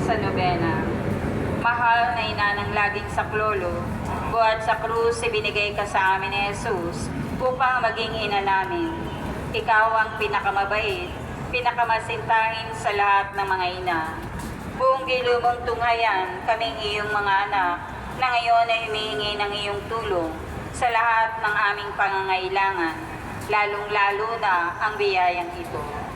sa nobena. Mahal na ina ng laging saklolo, buhat sa krus ibinigay ka sa amin ni Jesus upang maging ina namin. Ikaw ang pinakamabait, pinakamasintahin sa lahat ng mga ina. Buong gilumong tunghayan, kaming iyong mga anak, na ngayon ay humihingi ng iyong tulong sa lahat ng aming pangangailangan, lalong-lalo na ang biyayang ito.